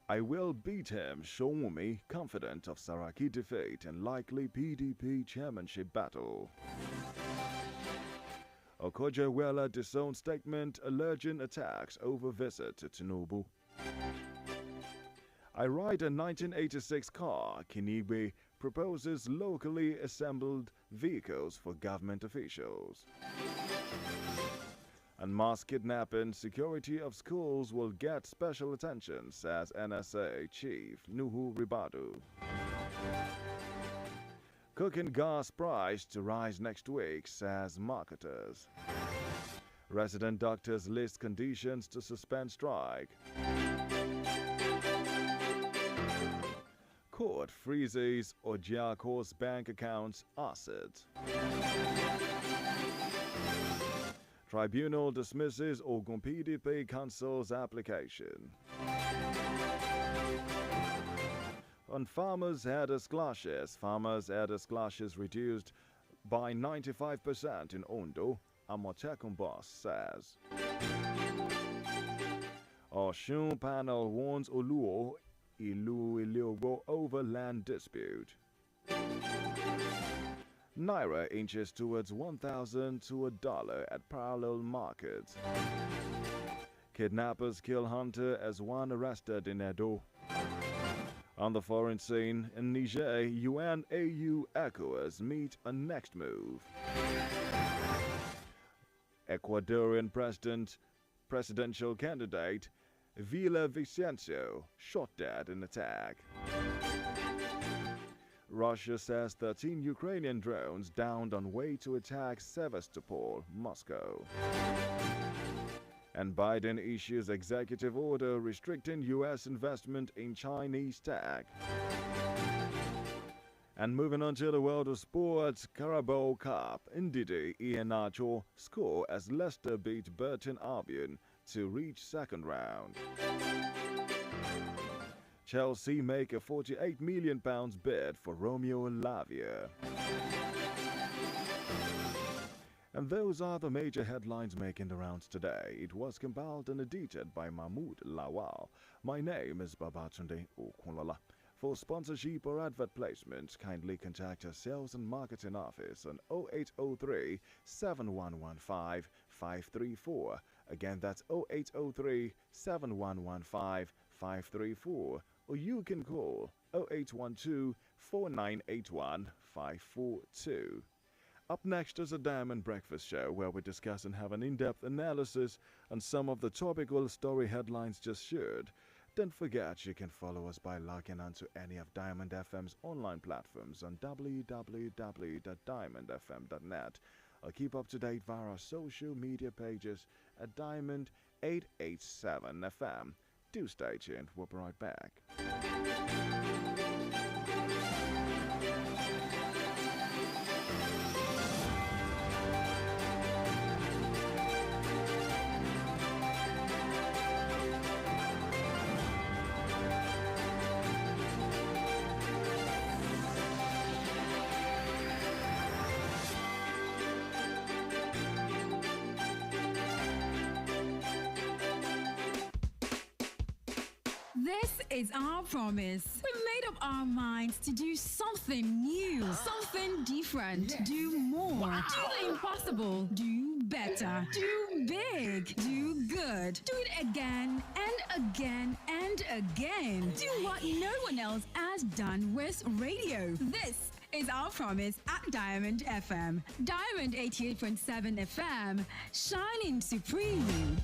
I will beat him, Showumi, confident of Saraki defeat and likely PDP chairmanship battle. Okonjo-Iweala disowned statement alleging attacks over visit to Tinubu. I ride a 1986 car. Kinigbe proposes locally assembled vehicles for government officials. And mass kidnapping, security of schools will get special attention, says NSA Chief Nuhu Ribadu. Cooking gas price to rise next week, says marketers. Resident doctors list conditions to suspend strike. Court freezes Ojiako's bank accounts assets. Tribunal dismisses Ogun PDP Council's application. On farmers' headers clashes reduced by 95% in Ondo, Amotekun boss says. Oshun panel warns Oluo, Ilu Iliogo over land dispute. Naira inches towards 1,000 to a dollar at parallel markets. Kidnappers kill hunter as one arrested in Edo. On the foreign scene, in Niger, UN AU ECOWAS meet a next move. Ecuadorian presidential candidate Villavicencio shot dead in attack. Russia says 13 Ukrainian drones downed on way to attack Sevastopol, Moscow. And Biden issues executive order restricting U.S. investment in Chinese tech. And moving on to the world of sports, Carabao Cup, Ndidi Iheanacho score as Leicester beat Burton Albion to reach second round. Chelsea make a £48 million bid for Romeo Lavia. And those are the major headlines making the rounds today. It was compiled and edited by Mahmoud Lawal. My name is Babatunde Okunlola. For sponsorship or advert placement, kindly contact our sales and marketing office on 0803 7115 534. Again, that's 0803 7115 534. Or you can call 0812 4981 542. Up next is a Diamond Breakfast Show where we discuss and have an in-depth analysis on some of the topical story headlines just shared. Don't forget you can follow us by logging onto any of Diamond FM's online platforms on www.diamondfm.net or keep up to date via our social media pages at Diamond 887 FM. Do stay tuned, we'll be right back. This is our promise. We made up our minds to do something new, something different, do more, do the impossible, do better, do big, do good, do it again and again and again. Do what no one else has done with radio. This is our promise at Diamond FM. Diamond 88.7 FM, shining supreme.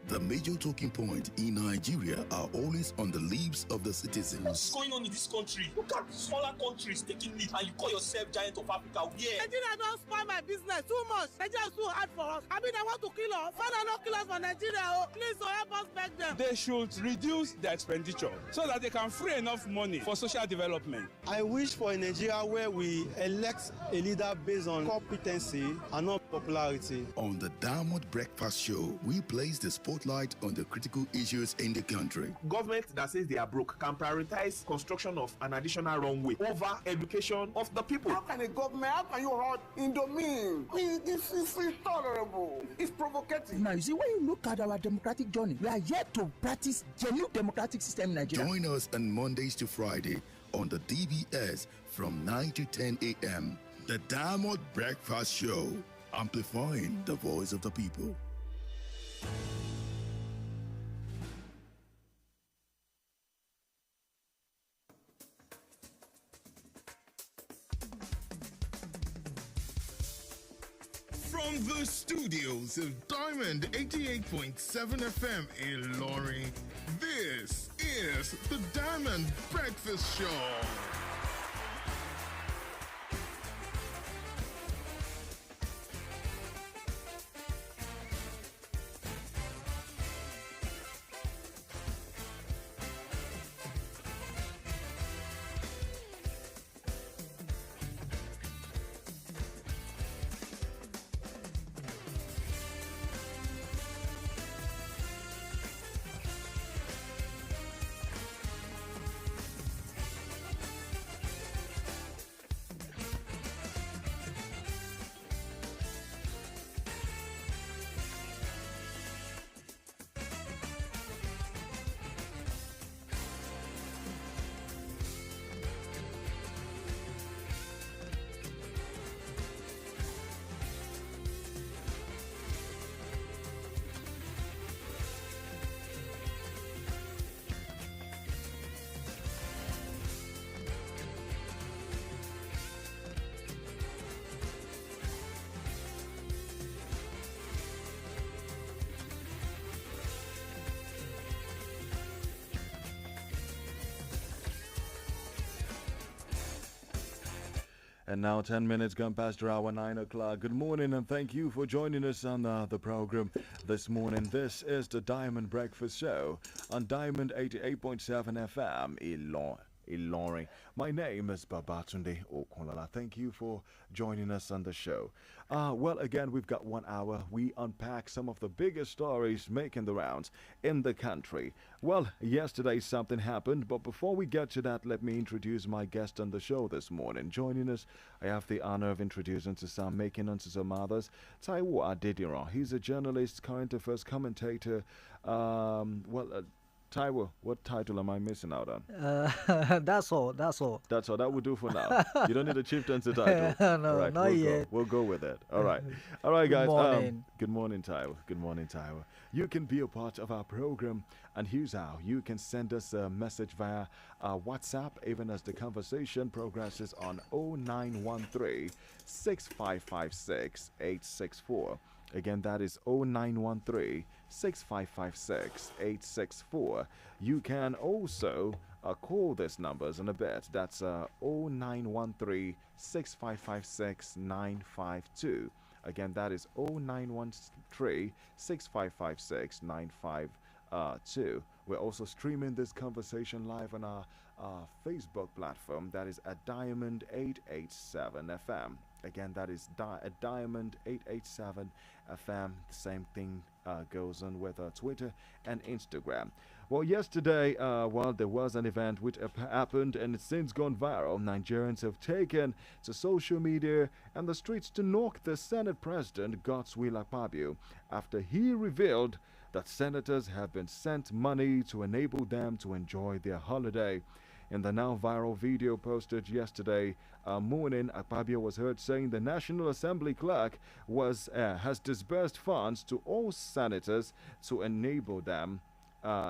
The major talking point in Nigeria are always on the lips of the citizens. What's going on in this country? Look at smaller countries taking lead and you call yourself giant of Africa. Yeah. Nigeria don't spoil my business too much. Nigeria is too hard for us. I mean, they want to kill us. Father, not kill us for Nigeria. Oh, please, so help us beg them. They should reduce their expenditure so that they can free enough money for social development. I wish for a Nigeria where we elect a leader based on competency and not popularity. On the Diamond Breakfast Show, we place the spotlight light on the critical issues in the country. Government that says they are broke can prioritize construction of an additional runway over education of the people. How can a government, how can you hurt Indomine? This is intolerable. It's provocative. Now, you see, when you look at our democratic journey, we are yet to practice genuine democratic system in Nigeria. Join us on Mondays to Friday on the DBS from 9 to 10 a.m. The Diamond Breakfast Show, amplifying the voice of the people. From the studios of Diamond 88.7 FM in Lorry, this is the Diamond Breakfast Show. And now 10 minutes gone past our 9 o'clock. Good morning and thank you for joining us on the program this morning. This is the Diamond Breakfast Show on Diamond 88.7 FM Ilorin. My name is Babafemi Okunlola. Thank you for joining us on the show. Well, again, we've got 1 hour. We unpack some of the biggest stories making the rounds in the country. Well, yesterday something happened, but before we get to that, let me introduce my guest on the show this morning. Joining us, I have the honor of introducing to some, making on to some others, Taiwo Adediran. He's a journalist, current affairs commentator. Taiwo, what title am I missing out on? That's all. That's all. That will do for now. You don't need a chieftaincy title. No, right, not yet. We'll go with it. All right. All right, guys. Good morning. Good morning, Taiwo. Good morning, Taiwo. You can be a part of our program, and here's how. You can send us a message via WhatsApp, even as the conversation progresses on 0913 6556 864. Again, that is 0913 6556 864. You can also call these numbers in a bit. That's 0913 6556 952. Again, that is 0913 6556 952. We're also streaming this conversation live on our Facebook platform. That is at Diamond 887 FM. Again, that is at Diamond 887 FM. The same thing goes on with Twitter and Instagram. Well, yesterday, there was an event which happened and it's since gone viral. Nigerians have taken to social media and the streets to knock the Senate President, Godswill Akpabio, after he revealed that senators have been sent money to enable them to enjoy their holiday. In the now viral video posted yesterday morning, Akpabio was heard saying the National Assembly clerk has disbursed funds to all senators to enable them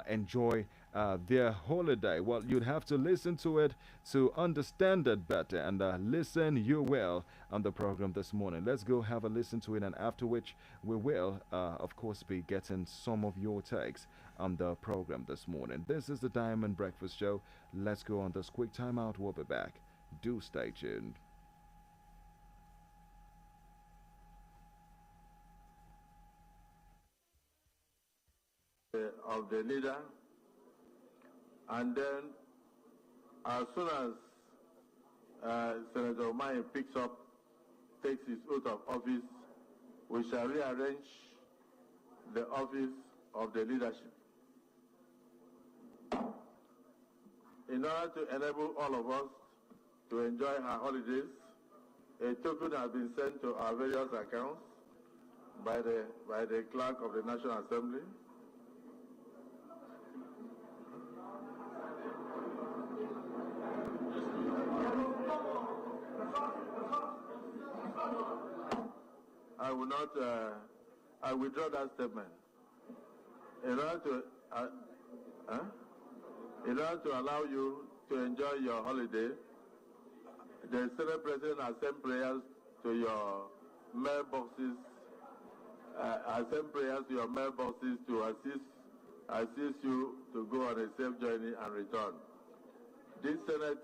enjoy their holiday. Well, you'd have to listen to it to understand it better, and listen you will on the program this morning. Let's go have a listen to it, and after which we will, of course, be getting some of your takes on the program this morning. This is the Diamond Breakfast Show. Let's go on this quick timeout. We'll be back. Do stay tuned. Of the leader, and then as soon as Senator Umahi takes his oath of office, we shall rearrange the office of the leadership. In order to enable all of us to enjoy our holidays, a token has been sent to our various accounts by the clerk of the National Assembly. I will not. I withdraw that statement. In order to allow you to enjoy your holiday, the Senate President has sent prayers to your mailboxes. Has sent prayers to your mailboxes to assist you to go on a safe journey and return. This Senate.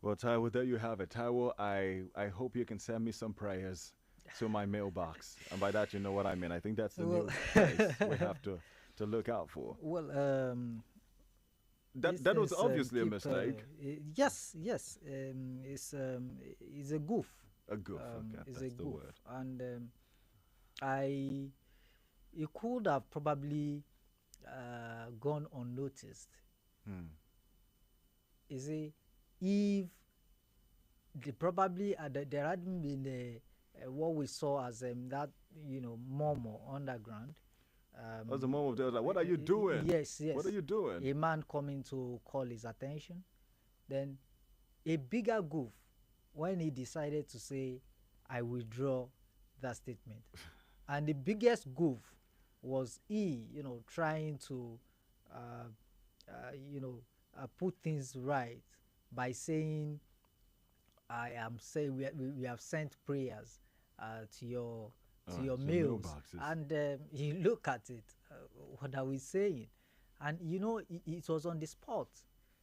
Well, Taiwo, there you have it. Taiwo, I hope you can send me some prayers to my mailbox. And by that, you know what I mean. I think that's the new place we have to look out for. Well, that was obviously a mistake. Yes. It's a goof. A goof, okay, it's that's a the goof. word. And it could have probably gone unnoticed. You see, if there hadn't been what we saw as that murmur underground. As the murmur, they was like, "What are you doing? Yes. What are you doing?" A man coming to call his attention. Then a bigger goof when he decided to say, "I withdraw that statement." And the biggest goof was he, trying to, put things right by saying, "I am saying we have sent prayers to your mails," and you look at it. What are we saying? And it was on the spot,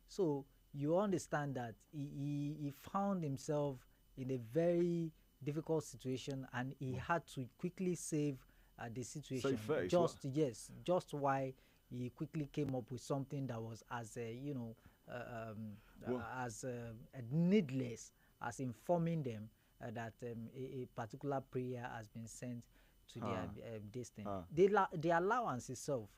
so you understand that he found himself in a very difficult situation, and he had to quickly save the situation. Save face. Just why he quickly came up with something that was as needless as informing them that a particular prayer has been sent to their destiny. The allowance itself,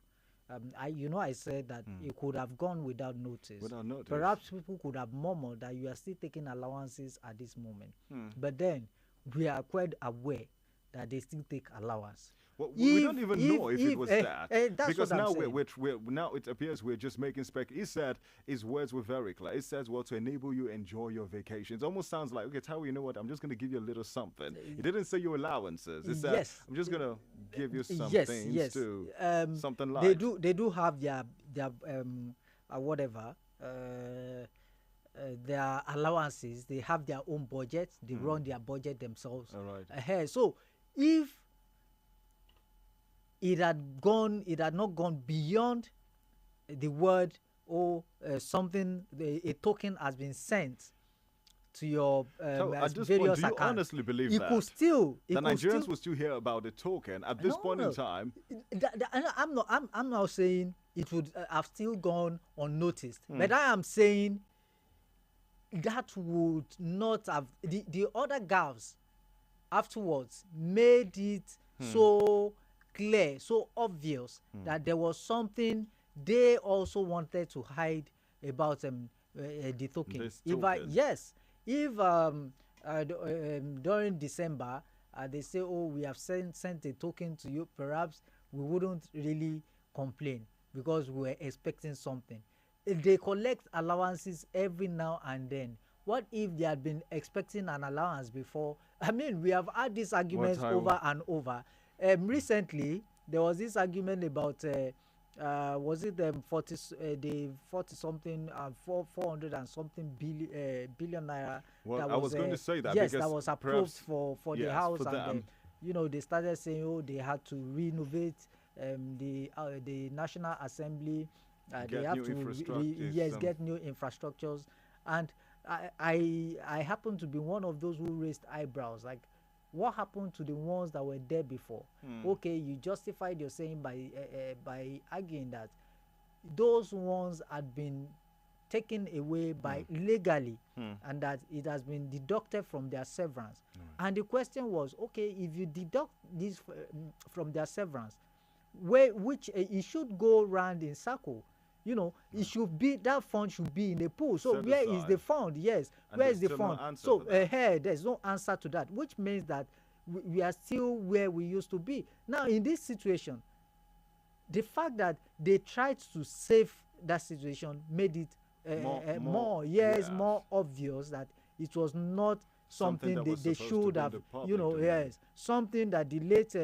I said that it could have gone without notice. Perhaps people could have murmured that you are still taking allowances at this moment. But then we are quite aware that they still take allowance. Well, we don't even know if it was that. Because now now it appears we're just making spec. He said his words were very clear. It says, well, to enable you enjoy your vacations. Almost sounds like, okay, Tawi, you know what? I'm just going to give you a little something. He didn't say your allowances. He said, I'm just going to give you some things too. Something like. They do have their whatever. Their allowances. They have their own budget. They run their budget themselves. All right. So if it had not gone beyond the word or something, a token has been sent to your at this various point, do you accounts. Honestly believe it that? Could still, the Nigerians will still hear about the token at this point in time. I'm not saying it would have still gone unnoticed, but I am saying that would not have the other gals afterwards made it so clear, so obvious that there was something they also wanted to hide about the token. If during December they say, "Oh, we have sent a token to you," perhaps we wouldn't really complain because we were expecting something. If they collect allowances every now and then, what if they had been expecting an allowance before? I mean, we have had these arguments over and over. Recently, there was this argument about was it 40 something 400 and something billion naira. Well, I was going to say that. Yes, that was approved for the house, for and they started saying, oh, they had to renovate the National Assembly. They have to get new infrastructures, and I happen to be one of those who raised eyebrows, like, what happened to the ones that were there before? Okay, you justified your saying by arguing that those ones had been taken away by legally, and that it has been deducted from their severance. And the question was, okay, if you deduct this from their severance, which it should go round in circle. You know, it should be, that fund should be in the pool. So Set where aside. is the fund? Yes, And where is there's the still no fund? answer So to that. there's no answer to that, which means that we are still where we used to be. Now, in this situation, the fact that they tried to save that situation made it more obvious that it was not something that was they supposed to should be in have, the public you know, domain. yes, something that the late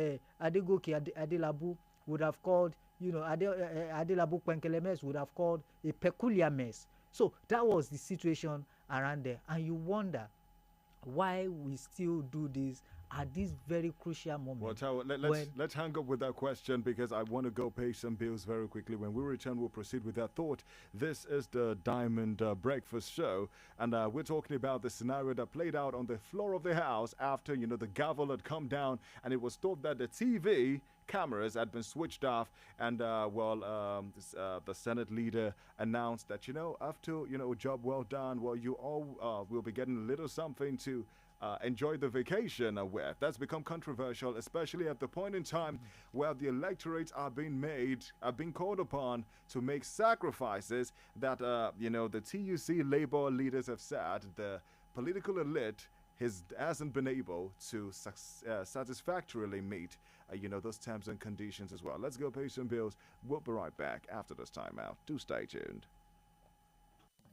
Adegoke Adelabu would have called, you know, Adelabu Kwenkele would have called a peculiar mess. So that was the situation around there, and you wonder why we still do this at this very crucial moment. Well, Taiwo, let's hang up with that question because I want to go pay some bills very quickly. When we return, we'll proceed with that thought. This is the Diamond Breakfast Show, and we're talking about the scenario that played out on the floor of the House after, you know, the gavel had come down, and it was thought that the TV cameras had been switched off, and the Senate leader announced that, you know, after, you know, a job well done, well, you all will be getting a little something to enjoy the vacation with. That's become controversial, especially at the point in time where the electorates are being called upon to make sacrifices that, you know, the TUC Labour leaders have said the political elite hasn't been able to satisfactorily meet, you know, those terms and conditions as well. Let's go pay some bills. We'll be right back after this timeout. Do stay tuned.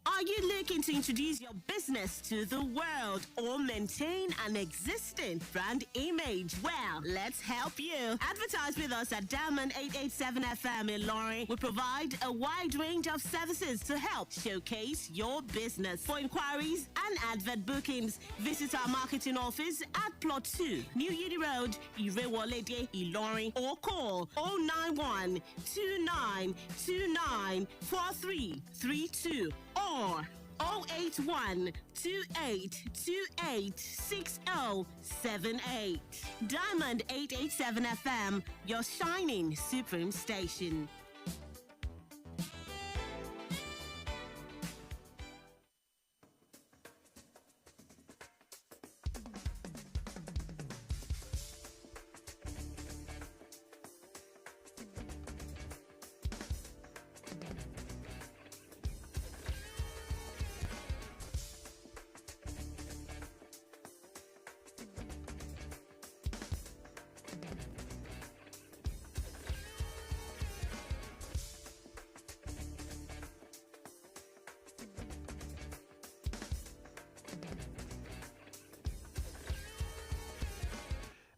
Are you looking to introduce your business to the world or maintain an existing brand image? Well, let's help you. Advertise with us at Diamond 887 FM in Lorry. We provide a wide range of services to help showcase your business. For inquiries and advert bookings, visit our marketing office at Plot 2, New Yidi Road, Irewolede, Ilorin, or call 091 2929 4332 or 081 2828 6078. Diamond 887 FM, your shining supreme station.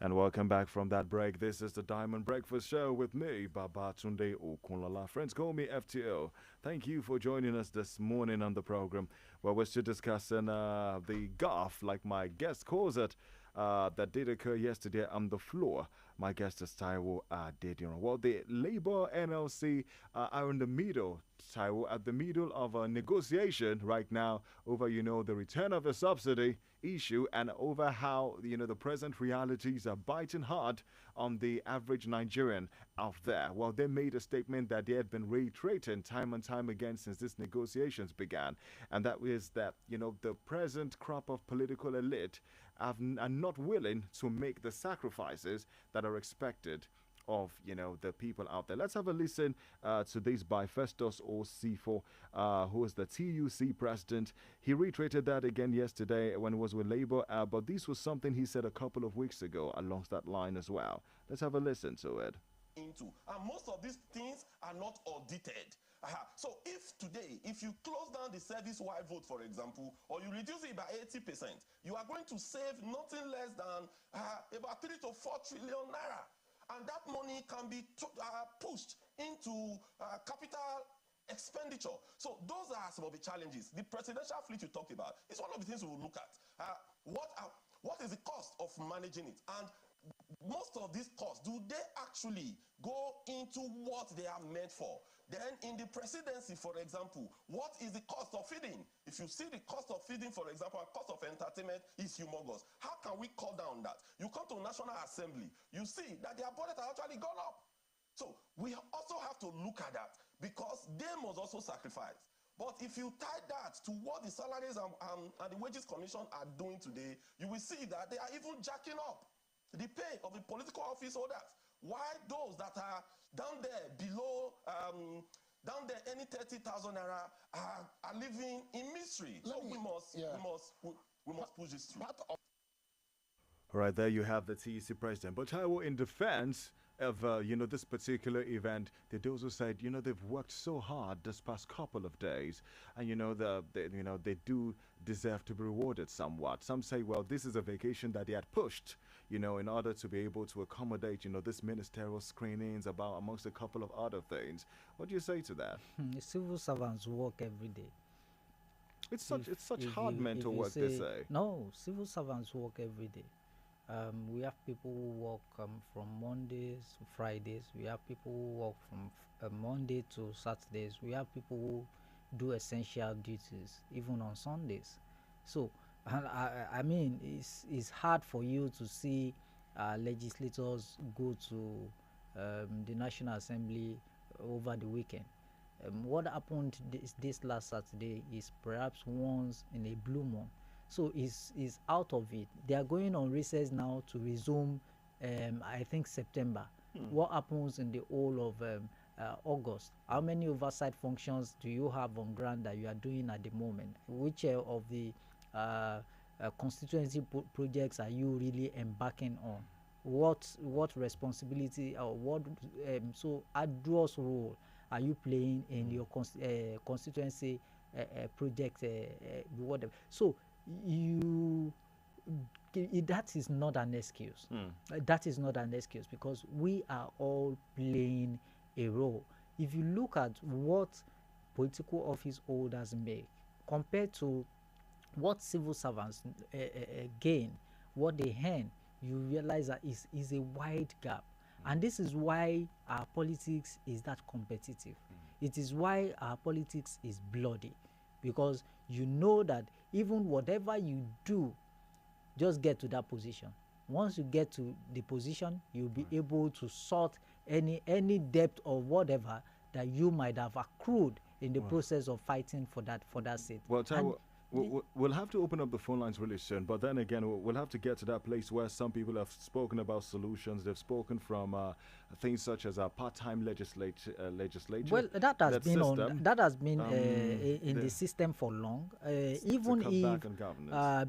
And welcome back from that break. This is the Diamond Breakfast Show with me, Babatunde Okunlola. Friends, call me FTO. Thank you for joining us this morning on the program, where we're still discussing the gaffe, like my guest calls it, that did occur yesterday on the floor. My guest is Taiwo Adediran. Well, the Labour NLC are in the middle, Taiwo, at the middle of a negotiation right now over, you know, the return of the subsidy issue and over how, you know, the present realities are biting hard on the average Nigerian out there. Well, they made a statement that they had been reiterating time and time again since these negotiations began, and that is that, you know, the present crop of political elite are not willing to make the sacrifices that are expected of, you know, the people out there. Let's have a listen to this by Festus Osifo, who is the TUC president. He reiterated that again yesterday when it was with Labour, but this was something he said a couple of weeks ago along that line as well. Let's have a listen to it. And most of these things are not audited. So if today, if you close down the service-wide vote, for example, or you reduce it by 80%, you are going to save nothing less than about 3 to 4 trillion naira. And that money can be pushed into capital expenditure. So those are some of the challenges. The presidential fleet you talked about is one of the things we will look at. What is the cost of managing it? And most of these costs, do they actually go into what they are meant for? Then in the presidency, for example, what is the cost of feeding? If you see the cost of feeding, for example, and cost of entertainment is humongous. How can we cut down that? You come to National Assembly, you see that their budget has actually gone up. So we also have to look at that because they must also sacrifice. But if you tie that to what the salaries and the wages commission are doing today, you will see that they are even jacking up the pay of the political office holders. Why those that are down there below, down there any 30,000 naira are living in misery. So we must push this through. All right, there you have the TEC president. But Taiwo, in defense of this particular event, there those who said they've worked so hard this past couple of days, and they do deserve to be rewarded somewhat. Some say, well, this is a vacation that they had pushed, in order to be able to accommodate this ministerial screenings about amongst a couple of other things. What do you say to that? Civil servants work every day. It's such hard mental work, they say. No, civil servants work every day. We have people who work from Mondays to Fridays. We have people who work from Monday to Saturdays. We have people who do essential duties even on Sundays. So, I mean, it's hard for you to see legislators go to the National Assembly over the weekend. What happened this last Saturday is perhaps once in a blue moon. So is out of it. They are going on recess now to resume, I think, September. What happens in the whole of August? How many oversight functions do you have on ground that you are doing at the moment? Which of the constituency projects are you really embarking on? What responsibility or what so arduous role are you playing in your constituency project, whatever? So that is not an excuse. That is not an excuse, because we are all playing a role. If you look at what political office holders make compared to what civil servants gain, what they earn, you realize that is a wide gap. And this is why our politics is that competitive. It is why our politics is bloody, because you know that even whatever you do, just get to that position. Once you get to the position, you'll be able to sort any debt or whatever that you might have accrued in the process of fighting for that seat. Well, we'll have to open up the phone lines really soon, but then again, we'll have to get to that place where some people have spoken about solutions. They've spoken from things such as a part-time legislature. Well, that has been in the system for long.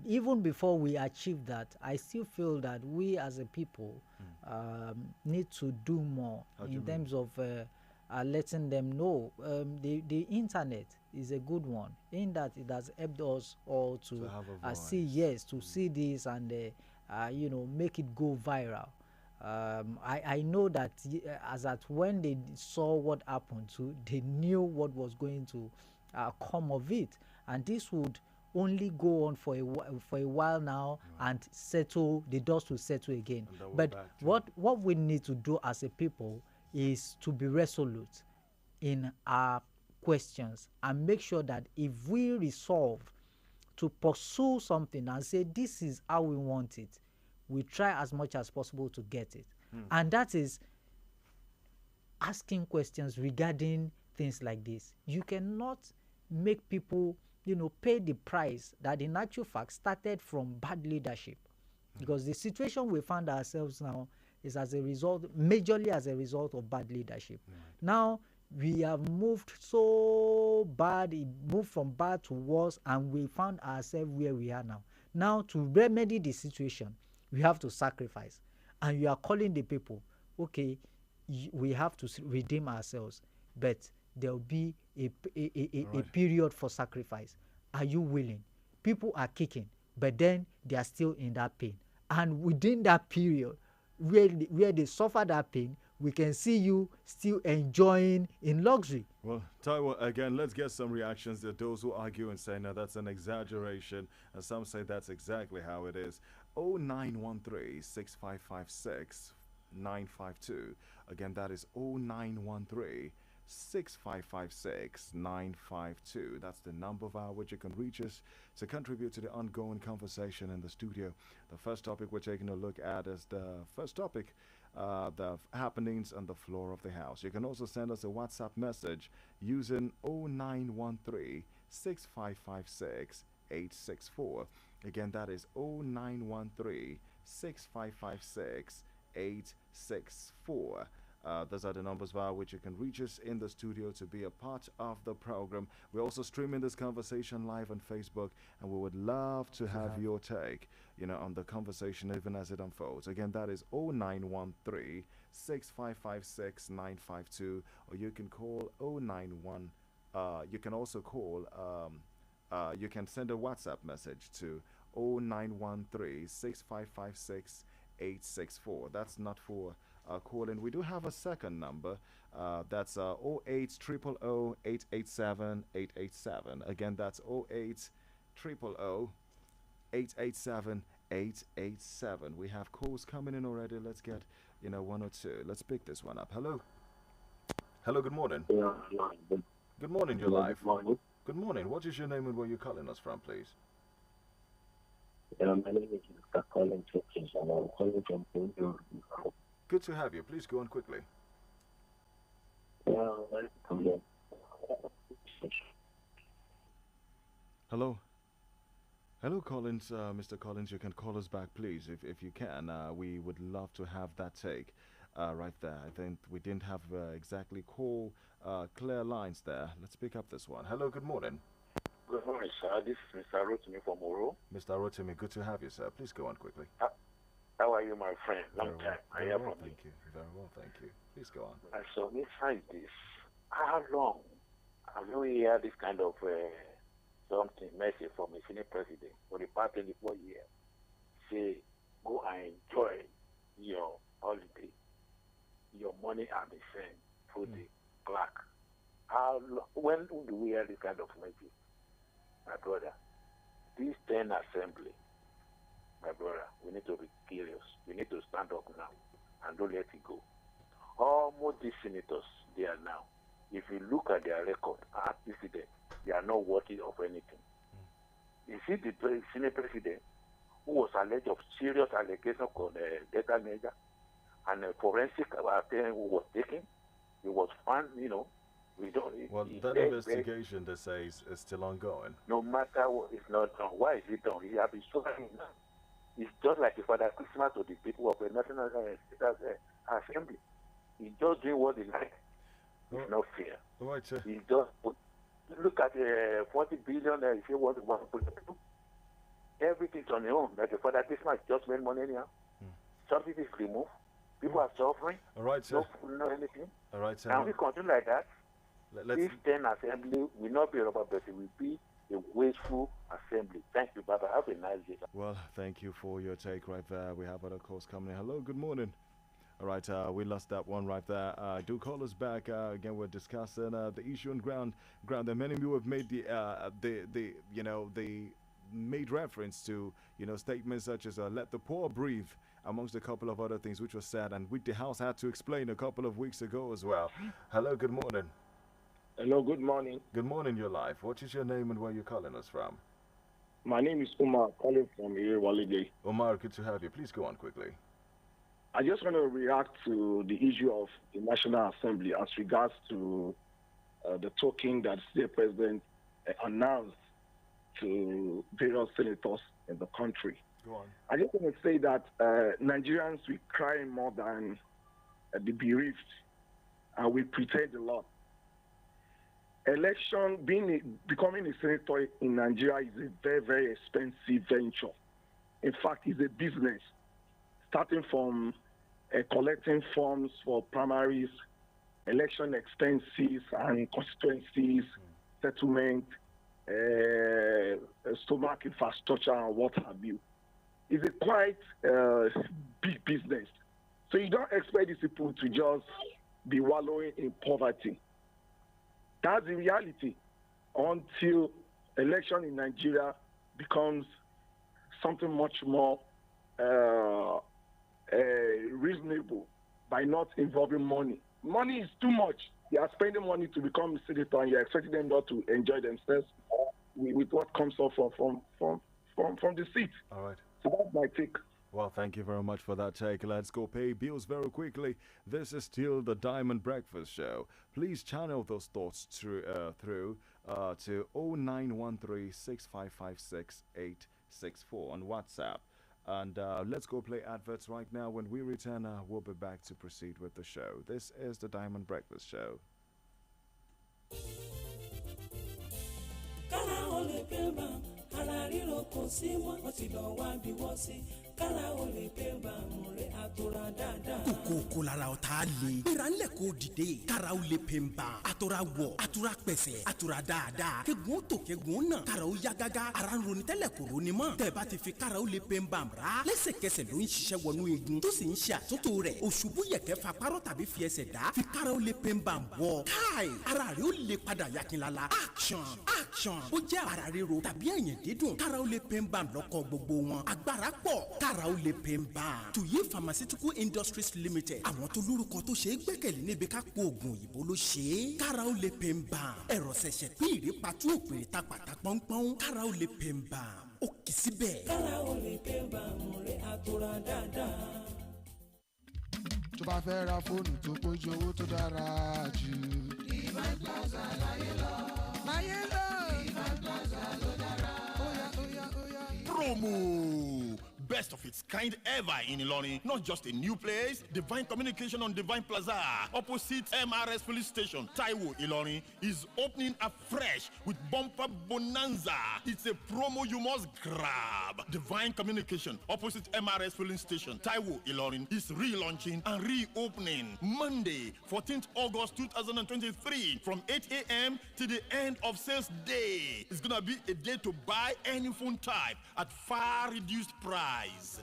Even before we achieve that, I still feel that we as a people need to do more in terms of letting them know. The internet is a good one in that it has helped us all to see this and make it go viral. I know that as at when they saw what happened to, they knew what was going to come of it, and this would only go on for a while now, and the dust will settle again. But what we need to do as a people is to be resolute in our questions and make sure that if we resolve to pursue something and say this is how we want it, we try as much as possible to get it. And that is asking questions regarding things like this. You cannot make people pay the price that in actual fact started from bad leadership, because the situation we find ourselves now is majorly as a result of bad leadership. Now we have moved so bad, it moved from bad to worse, and we found ourselves where we are now. Now, to remedy the situation, we have to sacrifice. And you are calling the people, okay, we have to redeem ourselves, but there will be a period for sacrifice. Are you willing? People are kicking, but then they are still in that pain. And within that period, where they suffer that pain, we can see you still enjoying in luxury. Well, Taiwo, again, let's get some reactions. There are those who argue and say, no, that's an exaggeration. And some say that's exactly how it is. 0913-6556-952. Again, that is 0913-6556-952. That's the number via which you can reach us to contribute to the ongoing conversation in the studio. The first topic we're taking a look at is the first topic the happenings on the floor of the house. You can also send us a WhatsApp message using 0913 6556 864. Again, that is 0913 6556 864. Those are the numbers via which you can reach us in the studio to be a part of the program. We're also streaming this conversation live on Facebook, and we would love to have your take, on the conversation even as it unfolds. Again, that is 0913 6556 952, or you can call 091. You can also call, you can send a WhatsApp message to 0913 6556 864. That's not for calling. We do have a second number. That's 08 000 887 887. Again, that's 08 000 887 887. We have calls coming in already. Let's get, one or two. Let's pick this one up. Hello. Hello, good morning. Good morning, you're live. Good morning. What is your name and where you're calling us from, please? My name is Mr. Colin Churches, and I'm calling from Okunlola. Good to have you. Please go on quickly. Hello. Hello, Collins. Mr. Collins, you can call us back, please, if you can. We would love to have that take right there. I think we didn't have exactly clear lines there. Let's pick up this one. Hello, good morning. Good morning, sir. This is Mr. Rotimi from Oro. Mr. Rotimi, good to have you, sir. Please go on quickly. How are you, my friend? Long time. I hear from thank you. Very well, thank you. Please go on. So, besides this, how long have you heard this kind of something message from a senior president for the past 24 years? Say, go and enjoy your holiday. Your money are the same through the clock. When do we hear this kind of message? My brother, this 10 assembly, my brother, we need to be serious. We need to stand up now and don't let it go. Almost these senators, they are now. If you look at their record, at president, they are not worthy of anything. You see the Senate president who was alleged of serious allegations on data measure and a forensic appearance who was taken. He was found, that investigation, they say, is still ongoing. No matter what is not done, why is it done? He has been struggling now. It's just like a Father Christmas to the people of the National Assembly. He's just doing what he likes. It's not fair. Right, sir. He just look at 40 billion. If you want to put everything's on your own. Like a Father Christmas just made money anyhow. Something is removed. People are suffering. All right, sir. No anything. All right, sir. And we continue like that. This 10 assembly will not be a rubber, but it will be a wasteful assembly. Thank you, Baba. Have a nice day. Well, thank you for your take right there. We have other calls coming in. Hello, good morning. All right, we lost that one right there. Do call us back. Again, we're discussing the issue on ground. There many of you have made the made reference to statements such as "let the poor breathe," amongst a couple of other things, which was said, and which the House had to explain a couple of weeks ago as well. Hello, good morning. Hello, good morning. Good morning, your life. What is your name and where you're calling us from? My name is Umar, calling from Irewalide. Omar, good to have you. Please go on quickly. I just want to react to the issue of the National Assembly as regards to the token that the president announced to various senators in the country. Go on. I just want to say that Nigerians, we cry more than the bereaved, and we pretend a lot. Election, becoming a senator in Nigeria is a very, very expensive venture. In fact, it's a business, starting from collecting forms for primaries, election expenses and constituencies, settlement, stomach infrastructure, and what have you. It's a quite big business. So you don't expect these people to just be wallowing in poverty. That's the reality until election in Nigeria becomes something much more reasonable by not involving money. Money is too much. They are spending money to become a senator, and you're expecting them not to enjoy themselves with what comes off from the seat. All right. So that's my take. Well, thank you very much for that take. Let's go pay bills very quickly. This is still the Diamond Breakfast Show. Please channel those thoughts through to 0913 on WhatsApp. And let's go play adverts right now. When we return, we'll be back to proceed with the show. This is the Diamond Breakfast Show. kára o lè pé bàmù rẹ̀ àtòrà dáadáa. kòkòkò lára ọ̀tá le. gbéra ńlẹ̀ kó dìde. kára o lè pè ń bà. àtòrà wọ̀ àtòrà pẹ̀sẹ̀ àtòrà dáadáa. kegun tó kegun náà. kára o yá gágá. ara ń ronú tẹ́lẹ̀ kò ronú mọ́. tẹ̀bá ti fi kára o lè pè ń bà ra. lẹ́sẹ̀kẹsẹ̀ ló ń ṣiṣẹ́ wọnú igun. tó sì ń ṣe àtúntò rẹ̀. òṣùbù yẹ̀kẹ́ fa párọ̀ tàbí fi ẹsẹ̀ dá. fi kára o lè pè ń bà wọ̀. káì ara rẹ̀ ó lè padà yakinlala. action action. ó jẹ́ ara ríro tàbí ẹ̀yìn dídùn. kára o lè pè ń bà lọ́kọ̀ gbogbo wọn. agbára pọ̀. kára o lè pè ń bà. tuyi pharmaceutical industries limited. àwọn tó lórúkọ tó ṣe é gbẹ́kẹ̀lé níbi ká kó oògùn òyìnbó ló ṣe é. kára o lè pè ń bà. ẹ̀rọ ṣẹ̀ṣẹ̀ pín ìrèpàtú òpèrè ta pàtà pọ́npọ́n. kára o lè pè ń bà. ó kì í síbẹ̀. kára o lè pè ń bà mú rẹ̀ àtòrà dáadáa. tó bá fẹ́ ra fóònù tó pójú owó tó dára jù. Divine Plaza láyé lọ. láyé lọ. Divine Plaza ló dára. óyá óyá óyá. Promo! Best of its kind ever in Ilorin. Not just a new place, Divine Communication on Divine Plaza, opposite MRS Police Station, Taiwo, Ilorin, is opening afresh with bumper bonanza. It's a promo you must grab. Divine Communication, opposite MRS Police Station, Taiwo, Ilorin, is relaunching and reopening Monday, 14th August 2023, from 8 a.m. to the end of sales day. It's gonna be a day to buy any phone type at far reduced price.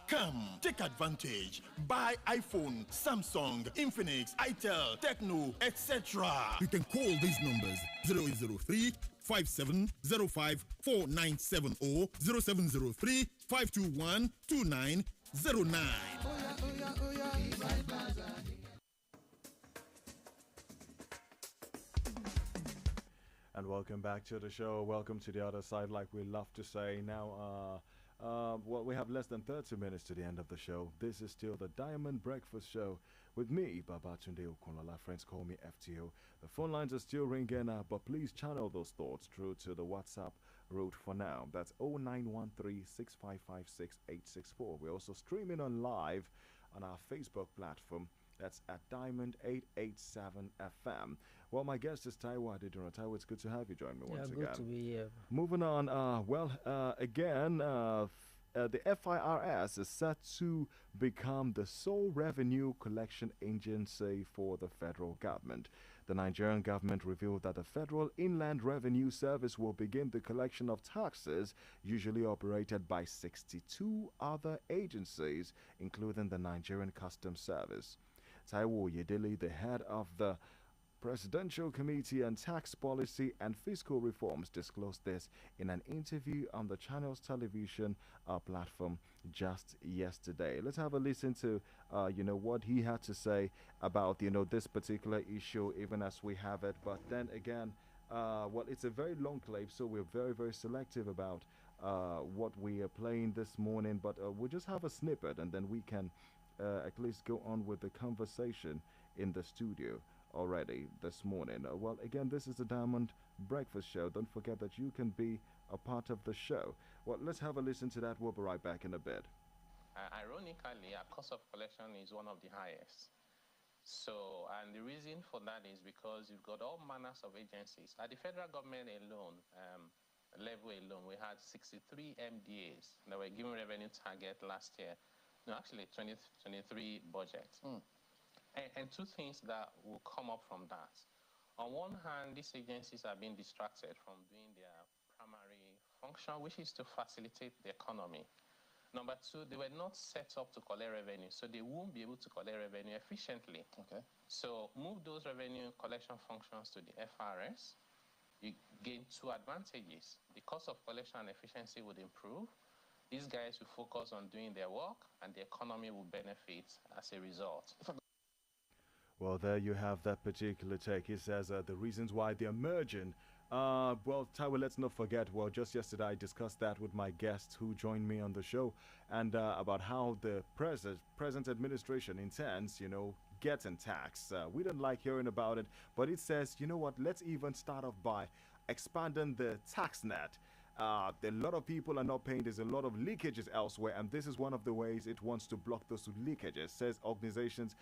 Come, take advantage. Buy iPhone, Samsung, Infinix, Itel, Tecno, etc. You can call these numbers 0803 5705 497 or 0703 521 2909. And welcome back to the show. Welcome to the other side, like we love to say. Now, well, we have less than 30 minutes to the end of the show. This is still the Diamond Breakfast Show with me, Babafemi Okunlola. Friends call me FTO. The phone lines are still ringing, but please channel those thoughts through to the WhatsApp route for now. That's 0913 655 We're also streaming on live on our Facebook platform. That's at Diamond 887 FM. Well, my guest is Taiwo Adediro. Taiwo, it's good to have you join me once again. Good to be here. Moving on, again, the FIRS is set to become the sole revenue collection agency for the federal government. The Nigerian government revealed that the Federal Inland Revenue Service will begin the collection of taxes usually operated by 62 other agencies, including the Nigerian Customs Service. Taiwo Yedili, the head of the Presidential Committee on Tax Policy and Fiscal Reforms, disclosed this in an interview on the channel's television platform just yesterday. Let's have a listen to, what he had to say about, this particular issue, even as we have it. But then again, well, it's a very long clip, so we're very, very selective about what we are playing this morning. But we'll just have a snippet, and then we can at least go on with the conversation in the studio already this morning. Well, again, this is the Diamond Breakfast Show. Don't forget that you can be a part of the show. Well, let's have a listen to that. We'll be right back in a bit. Ironically, our cost of collection is one of the highest. So, and the reason for that is because you've got all manners of agencies. At the federal government alone, level alone, we had 63 MDAs that were given revenue target last year. No, actually, 2023 budget. And two things that will come up from that. On one hand, these agencies are being distracted from doing their primary function, which is to facilitate the economy. Number two, they were not set up to collect revenue, so they won't be able to collect revenue efficiently. Okay. So move those revenue collection functions to the FRS, you gain two advantages. The cost of collection and efficiency would improve. These guys will focus on doing their work, and the economy will benefit as a result. Well, there you have that particular take. He says the reasons why they're merging Well, Taiwo, let's not forget. Well, just yesterday I discussed that with my guests who joined me on the show, and about how the present administration intends, getting tax. We don't like hearing about it, but it says, you know what? Let's even start off by expanding the tax net. A lot of people are not paying. There's a lot of leakages elsewhere, and this is one of the ways it wants to block those leakages. Says organizations,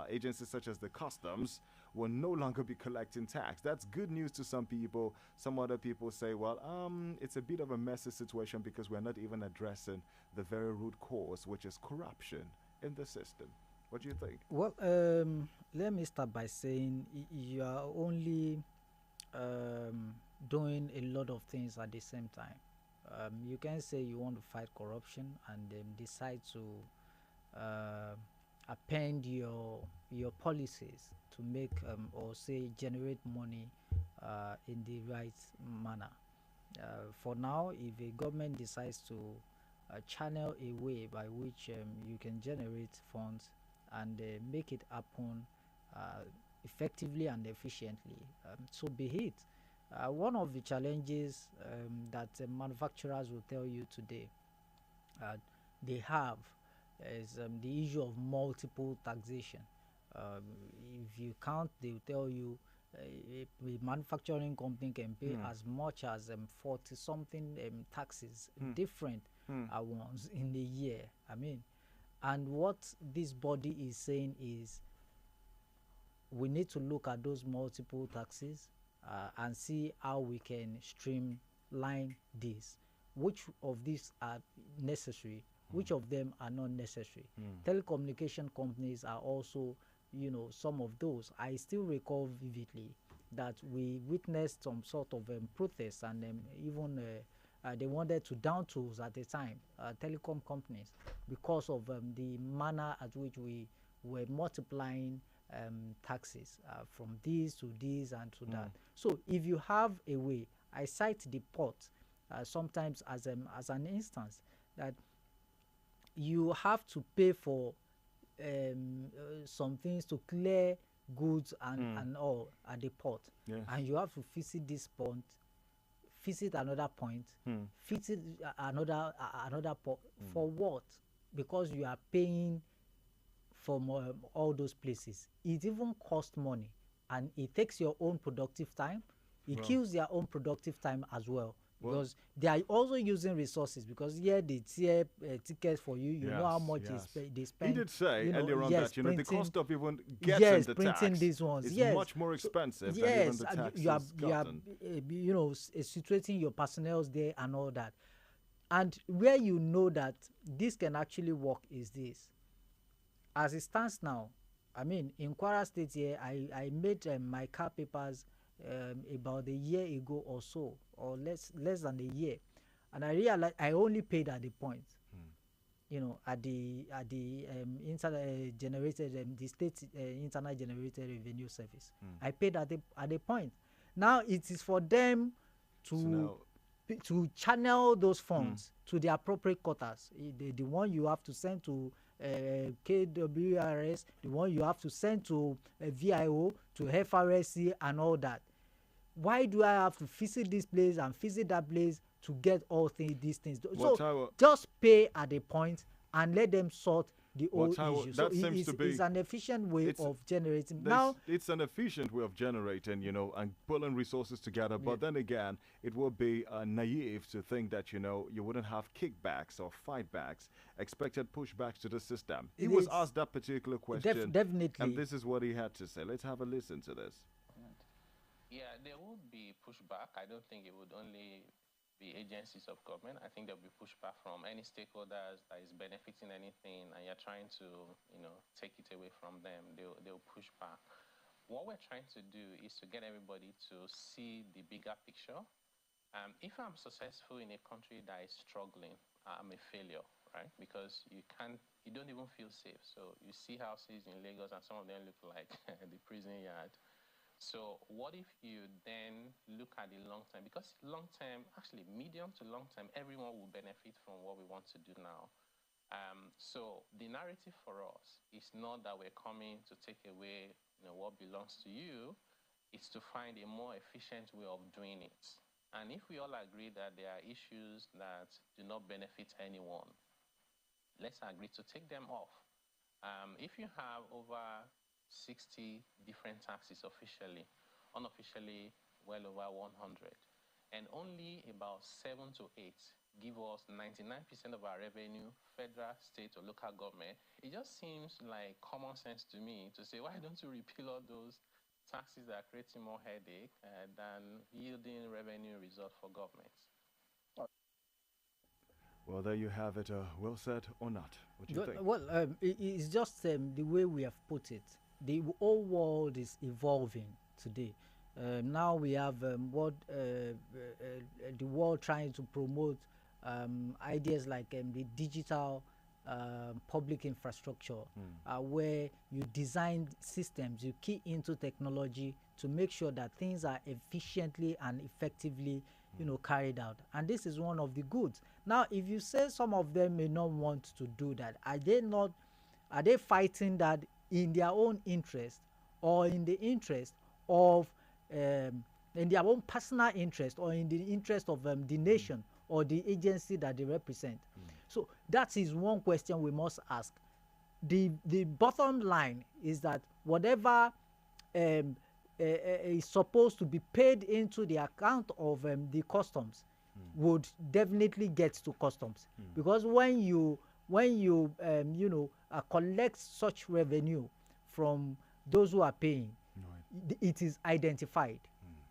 agencies such as the customs will no longer be collecting tax. That's good news to some people. Some other people say, well, it's a bit of a messy situation because we're not even addressing the very root cause, which is corruption in the system. What do you think? Well, let me start by saying you are only doing a lot of things at the same time. You can say you want to fight corruption and then decide to append your policies to make or say generate money in the right manner. For now, if a government decides to channel a way by which you can generate funds and make it happen effectively and efficiently, so be it. One of the challenges that manufacturers will tell you today they have is the issue of multiple taxation. If you count, they will tell you a manufacturing company can pay as much as 40 something taxes, different ones in a year. I mean, and what this body is saying is we need to look at those multiple taxes and see how we can streamline this. Which of these are necessary? Which of them are not necessary? Telecommunication companies are also, some of those. I still recall vividly that we witnessed some sort of protest, and even they wanted to down tools at the time, telecom companies, because of the manner at which we were multiplying taxes from this to this and to that. So if you have a way, I cite the port sometimes as an instance that you have to pay for some things to clear goods and all at the port, and you have to visit this point, visit another point, visit another port for what? Because you are paying from all those places. It even costs money, and it takes your own productive time. It kills their own productive time as well, because they are also using resources, because here they tear tickets for you. You know how much they spend. He did say earlier on that the cost of even getting the printing tax these ones is much more expensive than even the taxes you are situating your personnel there and all that. And where you know that this can actually work is this. As it stands now, I mean, in Kwara State here, I made my car papers about a year ago or so, or less than a year, and I realized I only paid at the point, at the internet generated the state internet generated revenue service. I paid at the point. Now it is for them to channel those funds to the appropriate quarters. The one you have to send to KWRS, the one you have to send to VIO, to FRSC and all that. Why do I have to visit this place and visit that place to get all these things? So just pay at a point and let them sort the whole issue. So it's an efficient way of generating. Now it's an efficient way of generating, and pulling resources together. But then again, it would be naive to think that you wouldn't have kickbacks or fightbacks, expected pushbacks to the system. He was asked that particular question, definitely, and this is what he had to say. Let's have a listen to this. Yeah, there would be pushback. I don't think it would only be agencies of government. I think there'll be pushback from any stakeholders that is benefiting anything, and you're trying to, take it away from them. They'll push back. What we're trying to do is to get everybody to see the bigger picture. If I'm successful in a country that is struggling, I'm a failure, right? Because you don't even feel safe. So you see houses in Lagos, and some of them look like the prison yard. So what if you then look at the long term? Because long term, actually medium to long term, everyone will benefit from what we want to do now. So the narrative for us is not that we're coming to take away what belongs to you. is to find a more efficient way of doing it. And if we all agree that there are issues that do not benefit anyone, let's agree to take them off. If you have over 60 different taxes officially, unofficially well over 100, and only about 7 to 8 give us 99% of our revenue, federal, state, or local government, it just seems like common sense to me to say, why don't you repeal all those taxes that are creating more headache than yielding revenue result for governments? Well, there you have it. Well said or not? What do you think? Well, it's just the way we have put it. The whole world is evolving today. Now we have what the world trying to promote ideas like the digital public infrastructure, where you design systems, you key into technology to make sure that things are efficiently and effectively, carried out. And this is one of the goods. Now, if you say some of them may not want to do that, are they fighting that in their own interest, or in the interest of in their own personal interest, or in the interest of the nation or the agency that they represent? So that is one question we must ask. The bottom line is that whatever is supposed to be paid into the account of the customs would definitely get to customs, because when you collect such revenue from those who are paying, it is identified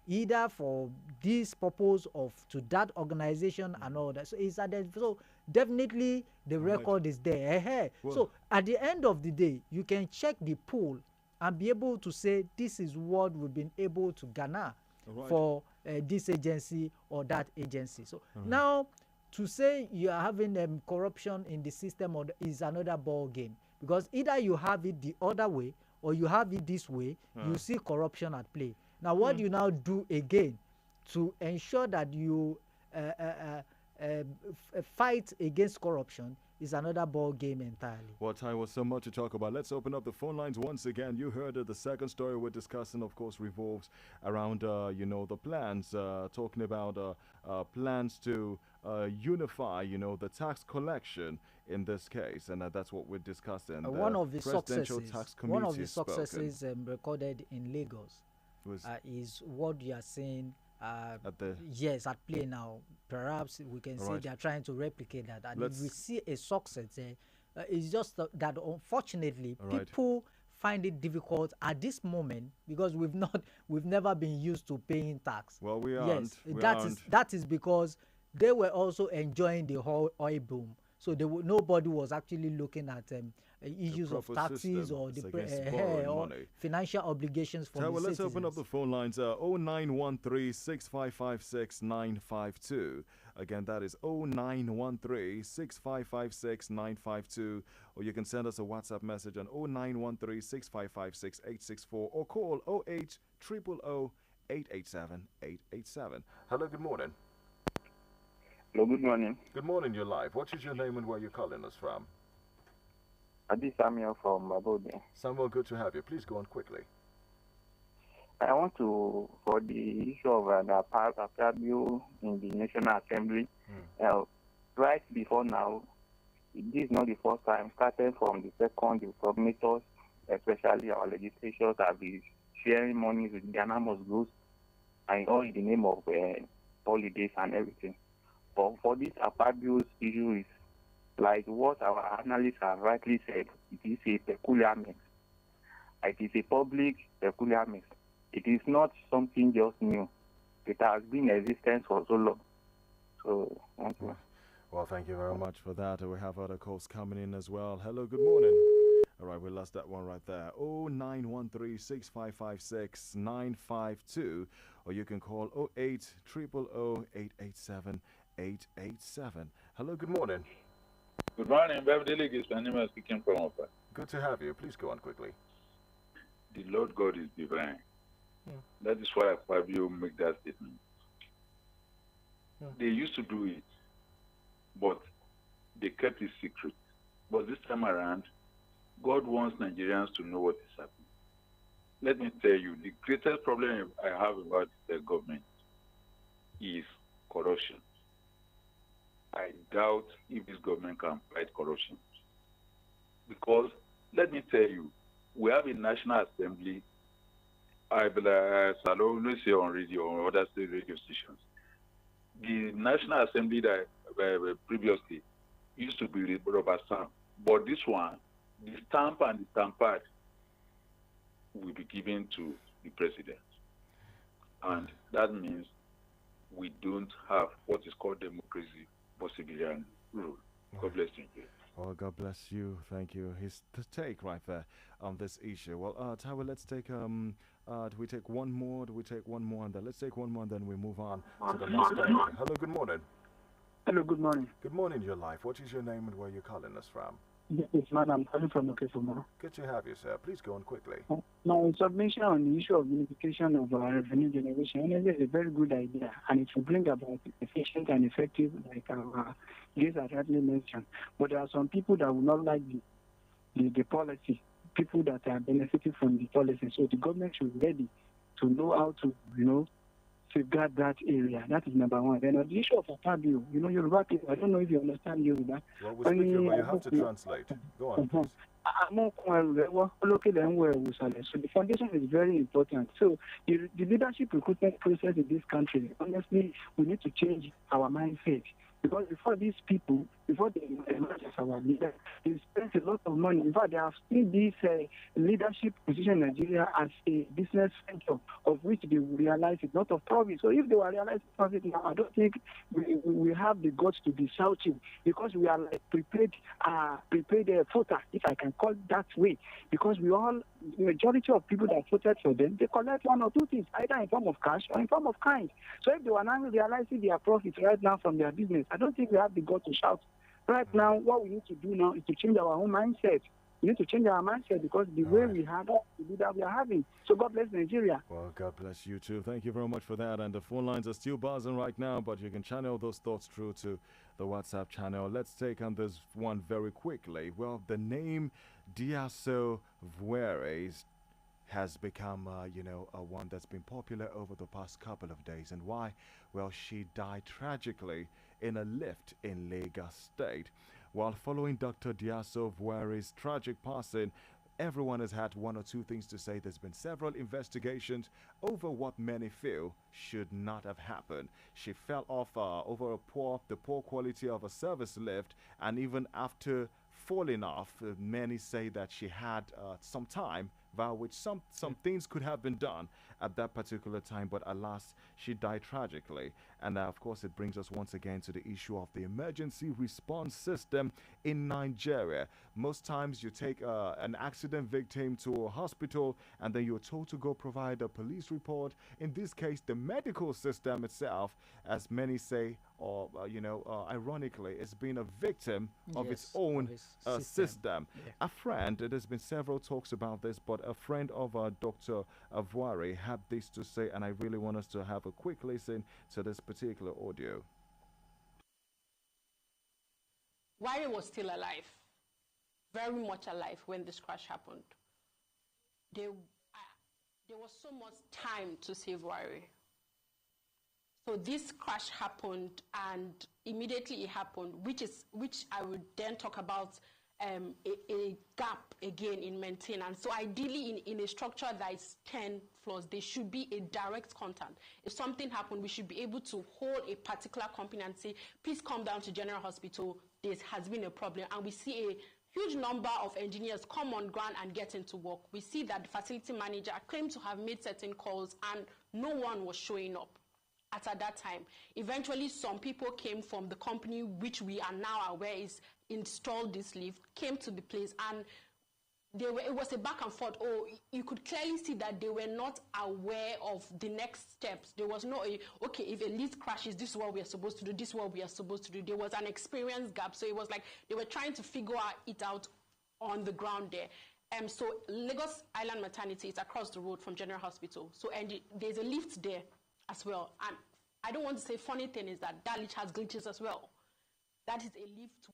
either for this purpose of to that organization and all that. So it's identified. So definitely the record is there. Well, so at the end of the day, you can check the pool and be able to say this is what we've been able to garner for this agency or that agency. So now to say you are having corruption in the system is another ball game, because either you have it the other way or you have it this way, you see corruption at play. Now what do you now do again to ensure that you fight against corruption is another ball game entirely. Well, time was so much to talk about. Let's open up the phone lines once again. You heard it. The second story we're discussing, of course, revolves around, the plans, talking about plans to unify, the tax collection in this case. And that's what we're discussing. One of the successes, Tax Committee recorded in Lagos is what you are saying. Yes, at play now. Perhaps we can say they are trying to replicate that, and if we see a success there, it's just that unfortunately people find it difficult at this moment, because we've never been used to paying tax. Well, we aren't. Yes, that is because they were also enjoying the whole oil boom, so nobody was actually looking at issues of taxes or or financial obligations for the citizens. Let's open up the phone lines. 0913 6556 952. Again, that is 0913 6556 952. Or you can send us a WhatsApp message on 0913 6556 864 or call 08 000 887 887. Hello, good morning. Hello, good morning. Good morning, you're live. What is your name and where you're calling us from? Adi Samuel from Abode. Samuel, good to have you. Please go on quickly. I want to, for the issue of the bill in the National Assembly, right before now, this is not the first time, started from the second, the coordinators, especially our legislators, have been sharing money with Ghana must go, and all in the name of holidays and everything. But for this bills issue is like what our analysts have rightly said, it is a peculiar mix. It is a public peculiar mix. It is not something just new. It has been in existence for so long. So, thank you. Well, thank you very much for that. We have other calls coming in as well. Hello, good morning. All right, we lost that one right there. 0913 6556 952. Or you can call 08 000 887 887. Hello, good morning. Good morning, Beverly League is Animal speaking from Opa. Good to have you. Please go on quickly. The Lord God is divine. That is why Fabio make that statement. They used to do it, but they kept it secret. But this time around, God wants Nigerians to know what is happening. let me tell you, the greatest problem I have about the government is corruption. I doubt if this government can fight corruption. Because, let me tell you, we have a National Assembly, I always say on radio or other state radio stations. The National Assembly that previously used to be rubber stamp, but this one, the stamp and the stampad will be given to the president. And that means we don't have what is called democracy or civilian rule. God bless you. Well, God bless you. Thank you. His take right there on this issue. Well, Taiwo, let's take do we take one more? Do we take one more and then let's take one more and then we move on to the next topic. Hello, good morning. Hello, good morning. Good morning, your life. What is your name and where you're calling us from? Yes, man, I'm calling from Okefuma. Good to have you, sir. Please go on quickly. My submission on the issue of unification of revenue generation is a very good idea, and it will bring about efficient and effective, like our guests have rightly mentioned. But there are some people that will not like the policy, people that are benefiting from the policy. So the government should be ready to know how to, safeguard that area. That is number one. Then on the issue of Fabio, Yoruba people, I don't know if you understand Yoruba. Well, we speak Yoruba, you have to translate. Go on, please. So the foundation is very important. So the leadership recruitment process in this country, honestly, we need to change our mindset. Because before these people, before they emerge as our leader, they spent a lot of money. In fact, they have seen this leadership position in Nigeria as a business venture of which they will realize a lot of profit. So if they will realize profit now, I don't think we have the guts to be shouting because we are like prepared voter, if I can call it that way. Because the majority of people that voted for them, they collect one or two things, either in form of cash or in form of kind. So if they were now realizing their profits right now from their business, I don't think we have the guts to shout. Right now, what we need to do now is to change our own mindset. We need to change our mindset because the way we have the leader we are having. So God bless Nigeria. Well, God bless you too. Thank you very much for that. And the phone lines are still buzzing right now, but you can channel those thoughts through to the WhatsApp channel. Let's take on this one very quickly. Well, the name Diaso Vueres has become, one that's been popular over the past couple of days. And why? Well, she died tragically in a lift in Lagos State. While following Dr. Diaso Vueres' tragic passing, everyone has had one or two things to say. There's been several investigations over what many feel should not have happened. She fell off over the poor quality of a service lift, and even after falling off, many say that she had some time by which some things could have been done at that particular time, but alas, she died tragically. And of course, it brings us once again to the issue of the emergency response system in Nigeria. Most times you take an accident victim to a hospital and then you're told to go provide a police report. In this case, the medical system itself, as many say, or ironically, it's been a victim of its own system. Yeah. A friend, there's been several talks about this, but a friend of Dr. Avuari had this to say, and I really want us to have a quick listen to this particular audio. Wari was still alive, very much alive when this crash happened. There was so much time to save Wari. So this crash happened, and immediately it happened, which I would then talk about a gap again in maintenance. So ideally, in a structure that is 10 floors, there should be a direct contact. If something happened, we should be able to hold a particular company and say, please come down to General Hospital, there has been a problem. And we see a huge number of engineers come on ground and get into work. We see that the facility manager claimed to have made certain calls and no one was showing up at that time. Eventually, some people came from the company, which we are now aware is installed this lift, came to the place, and it was a back and forth. Oh, you could clearly see that they were not aware of the next steps. There was no, okay, if a lift crashes, this is what we are supposed to do, this is what we are supposed to do. There was an experience gap. So it was like they were trying to figure it out on the ground there. So Lagos Island Maternity is across the road from General Hospital. So and there's a lift there as well. And I don't want to say funny thing is that lift has glitches as well. That is a lift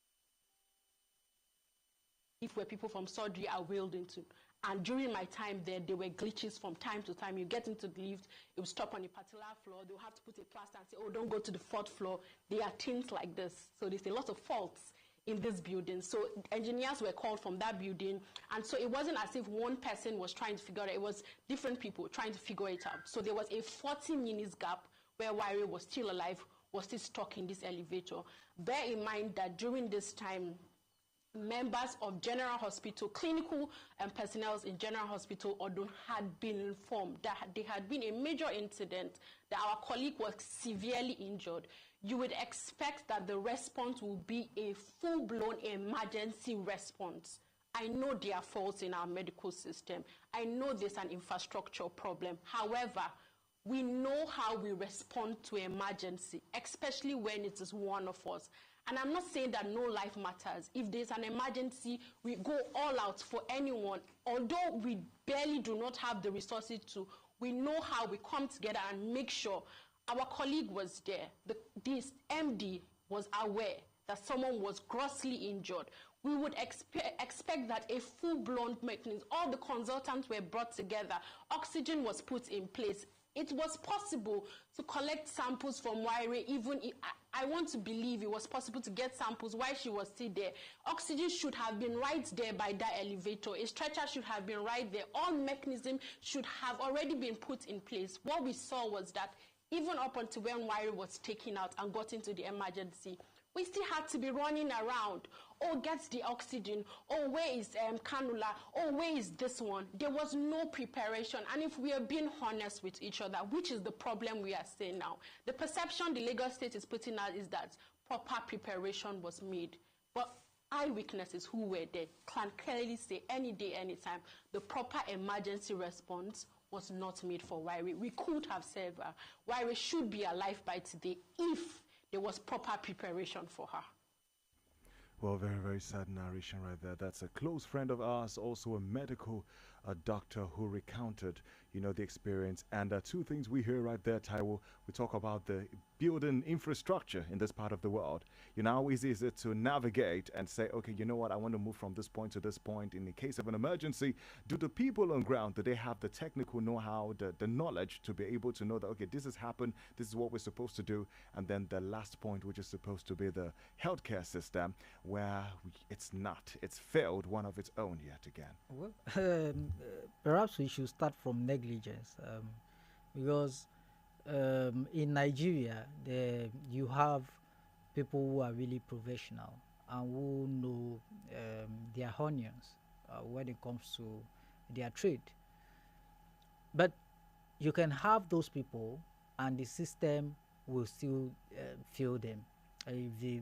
where people from surgery are wheeled into. And during my time there were glitches from time to time. You get into the lift, it will stop on a particular floor. They'll have to put a plaster and say, oh, don't go to the 4th floor. There are things like this. So there's a lot of faults in this building. So engineers were called from that building. And so it wasn't as if one person was trying to figure it out. It was different people trying to figure it out. So there was a 40 minutes gap where Wire was still alive, was still stuck in this elevator. Bear in mind that during this time, members of General Hospital, clinical and personnel in General Hospital Odun had been informed that there had been a major incident, that our colleague was severely injured. You would expect that the response will be a full-blown emergency response. I know there are faults in our medical system. I know there's an infrastructure problem. However, we know how we respond to emergency, especially when it is one of us. And I'm not saying that no life matters. If there's an emergency, we go all out for anyone. Although we barely do not have the resources to, we know how we come together and make sure. Our colleague was there. This MD was aware that someone was grossly injured. We would expect that a full-blown mechanism, all the consultants were brought together, oxygen was put in place. It was possible to collect samples from Waire, even if, I want to believe it was possible to get samples while she was still there. Oxygen should have been right there by that elevator. A stretcher should have been right there. All mechanisms should have already been put in place. What we saw was that even up until when Waire was taken out and got into the emergency, we still had to be running around. Oh, get the oxygen. Oh, where is cannula? Oh, where is this one? There was no preparation. And if we are being honest with each other, which is the problem we are seeing now, the perception the Lagos State is putting out is that proper preparation was made. But eyewitnesses who were there can clearly say any day, anytime, the proper emergency response was not made for Waire. We could have saved her. Waire should be alive by today if there was proper preparation for her. Well, very, very sad narration right there. That's a close friend of ours, also a medical doctor who recounted, the experience. And two things we hear right there, Taiwo. We talk about the building infrastructure in this part of the world. How easy is it to navigate and say, okay, you know what, I want to move from this point to this point in the case of an emergency. Do the people on ground, do they have the technical know-how, the knowledge to be able to know that, okay, this has happened, this is what we're supposed to do? And then the last point, which is supposed to be the healthcare system, where it's not. It's failed one of its own yet again. Well, perhaps we should start from negligence, because in Nigeria, you have people who are really professional and who know their onions when it comes to their trade. But you can have those people and the system will still fail them. If the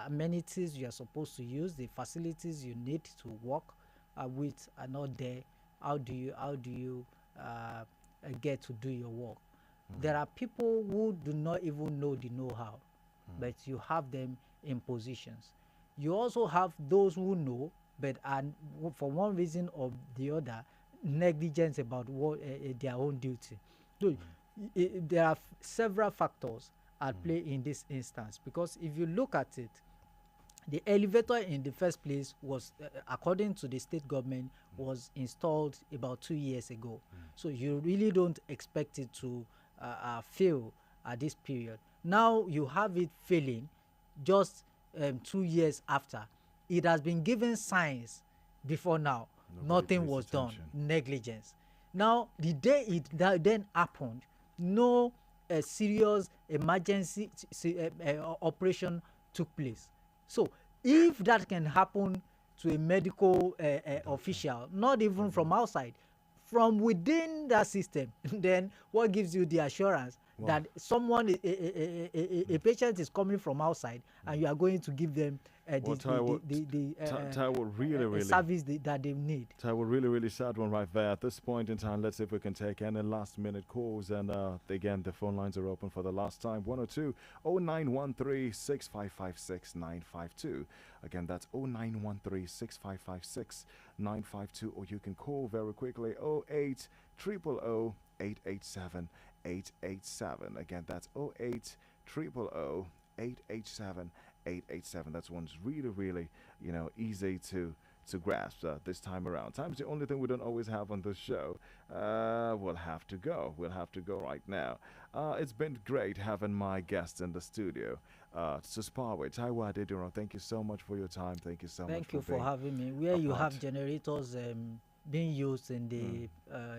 amenities you are supposed to use, the facilities you need to work with are not there, how do you get to do your work? There are people who do not even know the know-how, but you have them in positions. You also have those who know, but are, for one reason or the other, negligent about what their own duty. So, there are several factors at play in this instance, because if you look at it, the elevator in the first place was, according to the state government, was installed about 2 years ago. So you really don't expect it to fail at this period. Now you have it failing just 2 years after. It has been given signs before now. Nothing was done. Negligence. Now, the day it then happened, no serious emergency operation took place. So if that can happen to a medical official, not even from outside, from within that system, then what gives you the assurance that someone, a patient is coming from outside and you are going to give them the service that they need? Taiwo, really sad one right there. At this point in time, let's see if we can take any last minute calls. And again, the phone lines are open for the last time. 102 0913 6556 952. Again, that's 0913 6556 952. Or you can call very quickly 08 000 887 887. Again, that's 08 000 887 887. That's one's really easy to to grasp this time around. Time's the only thing we don't always have on this show. We'll have to go. We'll have to go right now. It's been great having my guests in the studio to spar with. Taiwo Adediro, thank you so much for your time. Thank you so much. Thank you for having me. Where you have generators being used in the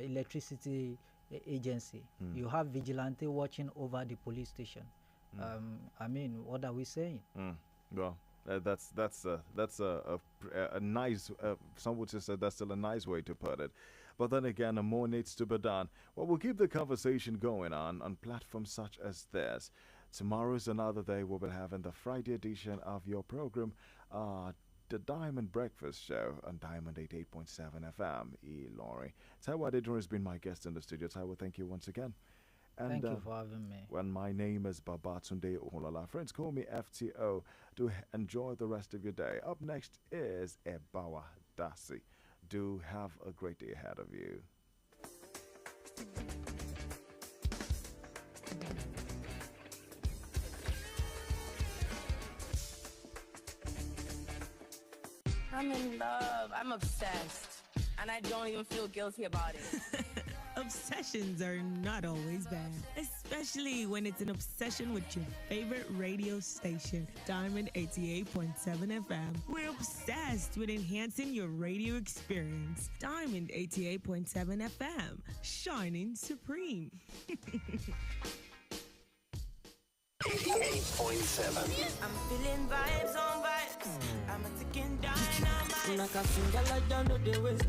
electricity agency, you have vigilante watching over the police station. I mean, what are we saying? Well, that's a nice. Some would say that's still a nice way to put it. But then again, more needs to be done. Well, we'll keep the conversation going on platforms such as this. Tomorrow's another day. We'll be having the Friday edition of your program, the Diamond Breakfast Show on Diamond 88.7 FM. Laurie. Taiwo Adediro has been my guest in the studio. Taiwo, thank you once again. And, thank you for having me. Well, my name is Babatunde Okunlola. Friends, call me FTO. Do enjoy the rest of your day. Up next is Ebawa Dasi. Do have a great day ahead of you. I'm in love. I'm obsessed. And I don't even feel guilty about it. Obsessions are not always bad, especially when it's an obsession with your favorite radio station, Diamond 88.7 FM. We're obsessed with enhancing your radio experience. Diamond 88.7 FM, shining supreme. 88.7. I'm feeling vibes on vibes. I'm a ticking dynamite. Like a finger, like down to the waist.